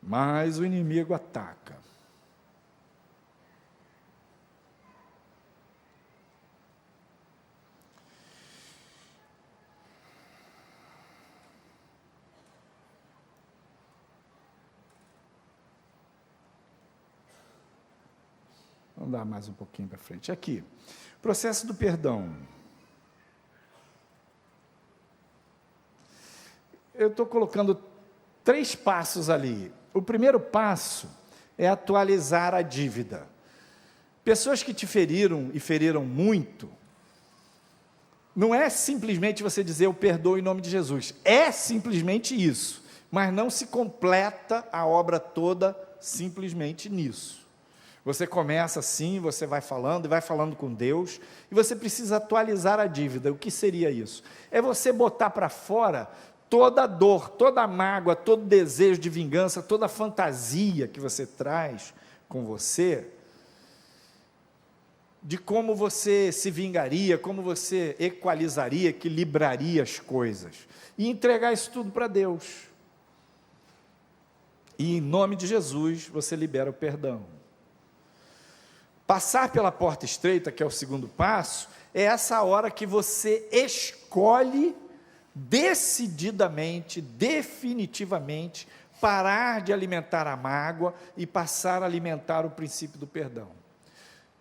mais o inimigo ataca. Vamos dar mais um pouquinho para frente. Aqui, processo do perdão. Eu estou colocando 3 passos ali. O primeiro passo é atualizar a dívida. Pessoas que te feriram e feriram muito, não é simplesmente você dizer eu perdoo em nome de Jesus. É simplesmente isso, mas não se completa a obra toda simplesmente nisso. Você começa assim, você vai falando e vai falando com Deus, e você precisa atualizar a dívida. O que seria isso? É você botar para fora toda a dor, toda a mágoa, todo desejo de vingança, toda a fantasia que você traz com você, de como você se vingaria, como você equalizaria, equilibraria as coisas, e entregar isso tudo para Deus. E em nome de Jesus, você libera o perdão. Passar pela porta estreita, que é o segundo passo, é essa hora que você escolhe decididamente, definitivamente, parar de alimentar a mágoa e passar a alimentar o princípio do perdão.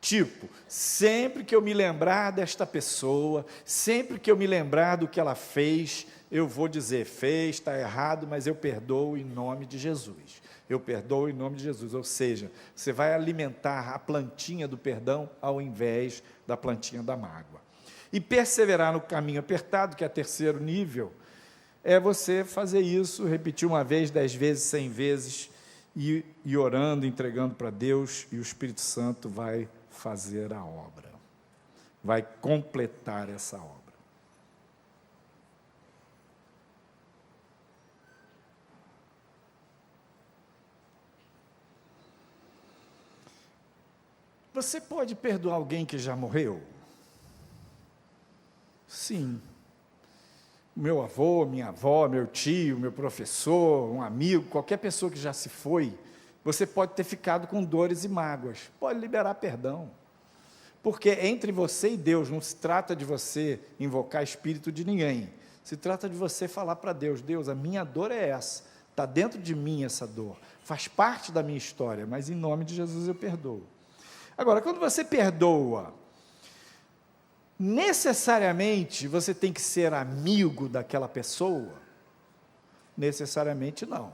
Tipo, sempre que eu me lembrar desta pessoa, sempre que eu me lembrar do que ela fez, eu vou dizer, fez, está errado, mas eu perdoo em nome de Jesus. Eu perdoo em nome de Jesus, ou seja, você vai alimentar a plantinha do perdão ao invés da plantinha da mágoa. E perseverar no caminho apertado, que é o terceiro nível, é você fazer isso, repetir 1 vez, 10 vezes, 100 vezes, e orando, entregando para Deus, e o Espírito Santo vai fazer a obra, vai completar essa obra. Você pode perdoar alguém que já morreu? Sim. Meu avô, minha avó, meu tio, meu professor, um amigo, qualquer pessoa que já se foi, você pode ter ficado com dores e mágoas. Pode liberar perdão. Porque entre você e Deus, não se trata de você invocar espírito de ninguém. Se trata de você falar para Deus, Deus, a minha dor é essa. Está dentro de mim essa dor. Faz parte da minha história, mas em nome de Jesus eu perdoo. Agora, quando você perdoa, necessariamente você tem que ser amigo daquela pessoa? Necessariamente não.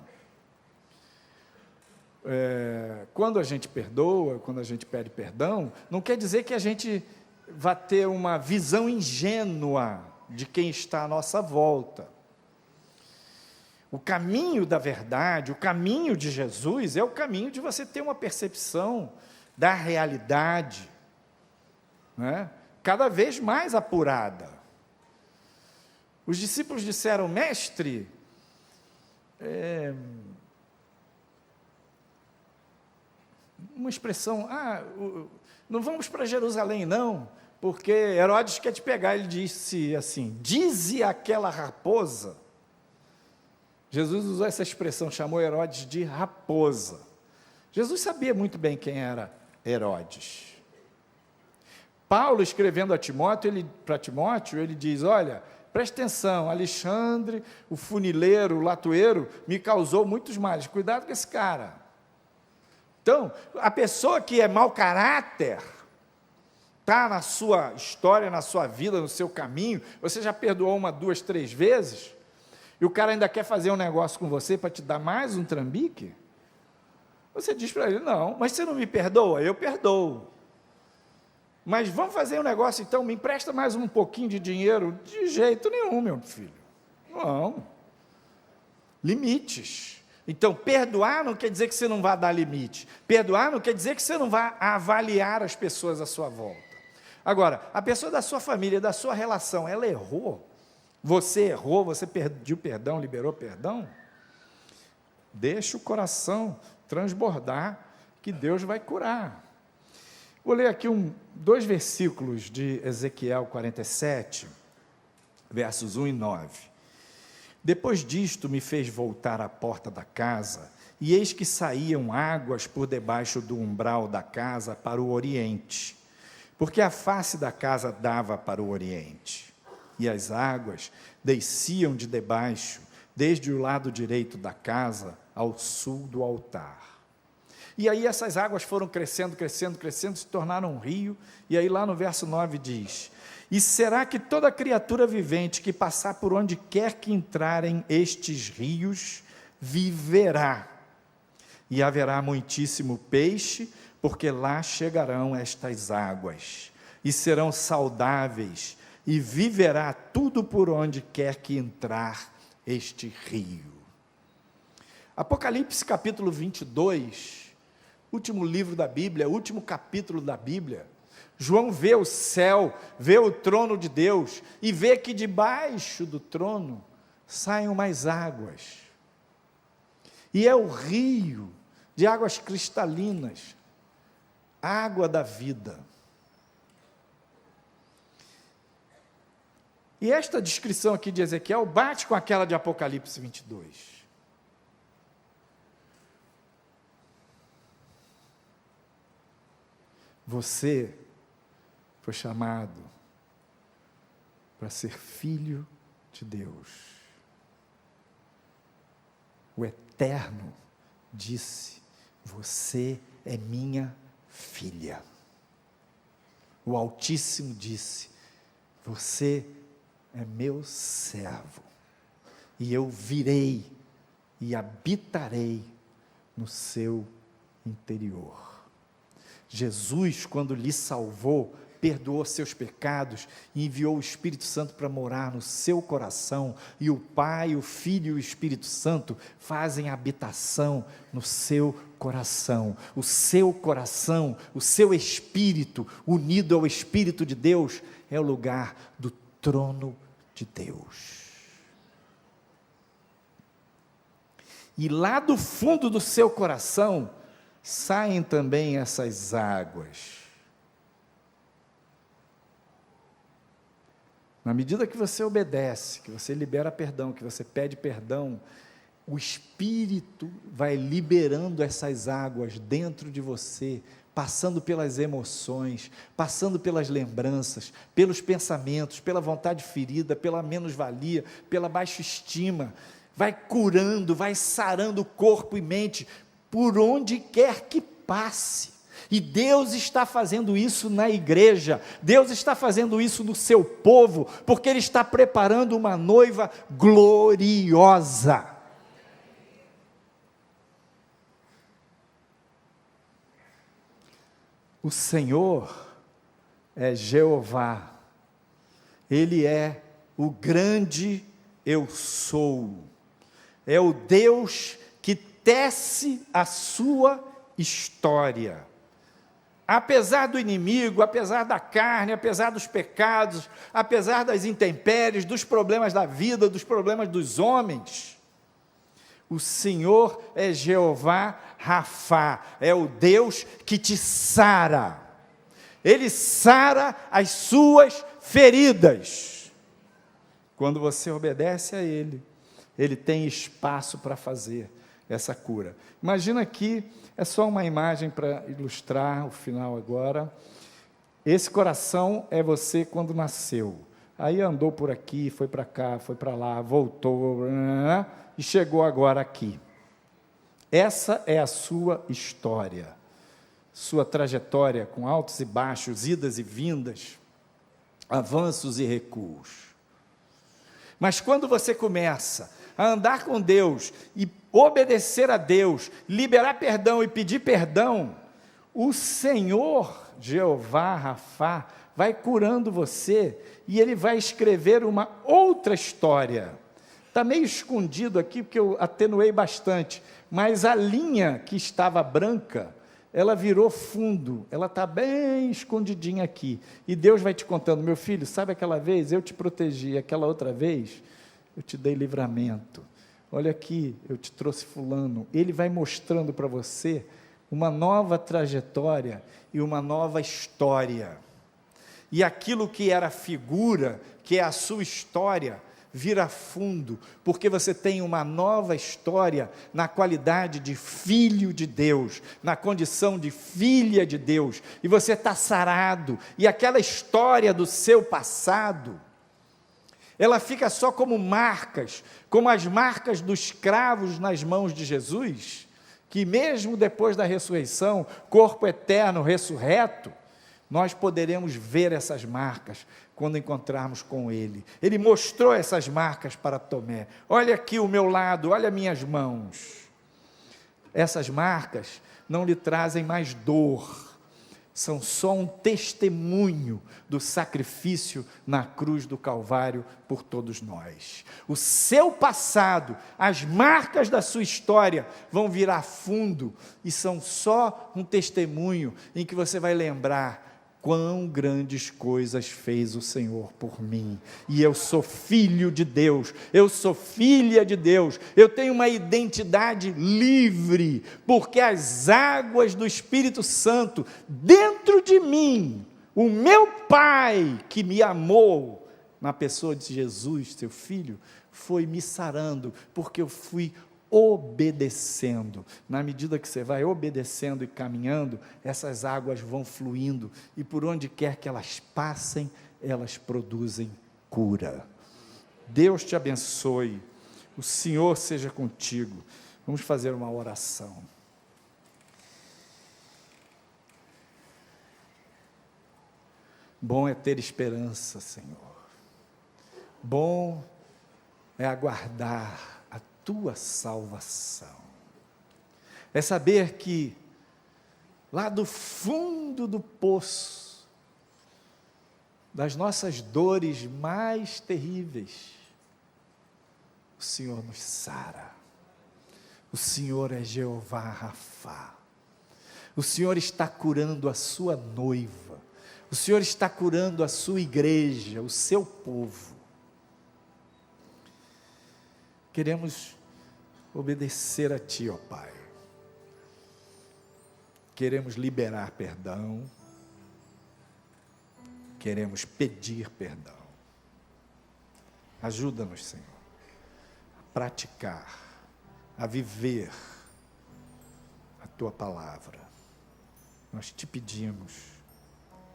Quando a gente perdoa, quando a gente pede perdão, não quer dizer que a gente vai ter uma visão ingênua de quem está à nossa volta. O caminho da verdade, o caminho de Jesus é o caminho de você ter uma percepção da realidade, né? Cada vez mais apurada. Os discípulos disseram, mestre, uma expressão, não vamos para Jerusalém não, porque Herodes quer te pegar. Ele disse assim, dize aquela raposa. Jesus usou essa expressão, chamou Herodes de raposa. Jesus sabia muito bem quem era Herodes. Paulo, escrevendo para Timóteo, ele diz, olha, preste atenção, Alexandre, o funileiro, o latoeiro, me causou muitos males, cuidado com esse cara. Então, a pessoa que é mau caráter, está na sua história, na sua vida, no seu caminho, você já perdoou 1, 2, 3 vezes, e o cara ainda quer fazer um negócio com você para te dar mais um trambique, você diz para ele, não, mas você não me perdoa? Eu perdoo. Mas vamos fazer um negócio então, me empresta mais um pouquinho de dinheiro? De jeito nenhum, meu filho. Não. Limites. Então, perdoar não quer dizer que você não vai dar limite. Perdoar não quer dizer que você não vai avaliar as pessoas à sua volta. Agora, a pessoa da sua família, da sua relação, ela errou. Você errou, você pediu perdão, liberou perdão. Deixa o coração transbordar, que Deus vai curar. Vou ler aqui 2 versículos de Ezequiel 47, versos 1 e 9. Depois disto me fez voltar à porta da casa, e eis que saíam águas por debaixo do umbral da casa para o oriente, porque a face da casa dava para o oriente. E as águas desciam de debaixo, desde o lado direito da casa ao sul do altar. E aí essas águas foram crescendo, crescendo, crescendo, se tornaram um rio, e aí lá no verso 9 diz: e será que toda criatura vivente que passar por onde quer que entrarem estes rios, viverá, e haverá muitíssimo peixe, porque lá chegarão estas águas, e serão saudáveis, e viverá tudo por onde quer que entrar este rio. Apocalipse capítulo 22, último livro da Bíblia, último capítulo da Bíblia. João vê o céu, vê o trono de Deus, e vê que debaixo do trono saem umas águas. E é o rio de águas cristalinas, água da vida. E esta descrição aqui de Ezequiel bate com aquela de Apocalipse 22. Você foi chamado para ser filho de Deus. O Eterno disse: você é minha filha. O Altíssimo disse: você é meu servo, e eu virei e habitarei no seu interior. Jesus, quando lhe salvou, perdoou seus pecados e enviou o Espírito Santo para morar no seu coração, e o Pai, o Filho e o Espírito Santo fazem habitação no seu coração. O seu coração, o seu espírito, unido ao Espírito de Deus, é o lugar do trono de Deus. E lá do fundo do seu coração saem também essas águas. Na medida que você obedece, que você libera perdão, que você pede perdão, o Espírito vai liberando essas águas dentro de você, passando pelas emoções, passando pelas lembranças, pelos pensamentos, pela vontade ferida, pela menos-valia, pela baixa estima, vai curando, vai sarando corpo e mente, por onde quer que passe. E Deus está fazendo isso na igreja, Deus está fazendo isso no seu povo, porque Ele está preparando uma noiva gloriosa. O Senhor é Jeová, Ele é o grande eu sou, é o Deus que tece a sua história. Apesar do inimigo, apesar da carne, apesar dos pecados, apesar das intempéries, dos problemas da vida, dos problemas dos homens, o Senhor é Jeová Rafá, é o Deus que te sara. Ele sara as suas feridas. Quando você obedece a Ele, Ele tem espaço para fazer essa cura. Imagina aqui, é só uma imagem para ilustrar o final agora. Esse coração é você quando nasceu. Aí andou por aqui, foi para cá, foi para lá, voltou, e chegou agora aqui. Essa é a sua história, sua trajetória com altos e baixos, idas e vindas, avanços e recuos. Mas quando você começa a andar com Deus e obedecer a Deus, liberar perdão e pedir perdão, o Senhor, Jeová Rafá, vai curando você, e Ele vai escrever uma outra história. Está meio escondido aqui, porque eu atenuei bastante, mas a linha que estava branca, ela virou fundo, ela está bem escondidinha aqui, e Deus vai te contando, meu filho, sabe aquela vez eu te protegi, aquela outra vez eu te dei livramento, olha aqui, eu te trouxe fulano, ele vai mostrando para você uma nova trajetória e uma nova história, e aquilo que era figura, que é a sua história, vira fundo, porque você tem uma nova história na qualidade de filho de Deus, na condição de filha de Deus, e você está sarado, e aquela história do seu passado, ela fica só como marcas, como as marcas dos cravos nas mãos de Jesus, que mesmo depois da ressurreição, corpo eterno, ressurreto, nós poderemos ver essas marcas quando encontrarmos com Ele. Ele mostrou essas marcas para Tomé. Olha aqui o meu lado, olha minhas mãos. Essas marcas não lhe trazem mais dor, são só um testemunho do sacrifício na cruz do Calvário por todos nós. O seu passado, as marcas da sua história vão virar fundo e são só um testemunho em que você vai lembrar quão grandes coisas fez o Senhor por mim, e eu sou filho de Deus, eu sou filha de Deus, eu tenho uma identidade livre, porque as águas do Espírito Santo, dentro de mim, o meu Pai, que me amou, na pessoa de Jesus, seu Filho, foi me sarando, porque eu fui obedecendo. Na medida que você vai obedecendo e caminhando, essas águas vão fluindo, e por onde quer que elas passem, elas produzem cura. Deus te abençoe, o Senhor seja contigo. Vamos fazer uma oração. Bom é ter esperança, Senhor. Bom é aguardar a tua salvação, é saber que lá do fundo do poço, das nossas dores mais terríveis, o Senhor nos sara, o Senhor é Jeová Rafá, o Senhor está curando a sua noiva, o Senhor está curando a sua igreja, o seu povo. Queremos obedecer a Ti, ó Pai. Queremos liberar perdão. Queremos pedir perdão. Ajuda-nos, Senhor, a praticar, a viver a Tua palavra. Nós te pedimos,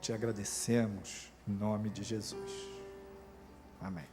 te agradecemos, em nome de Jesus. Amém.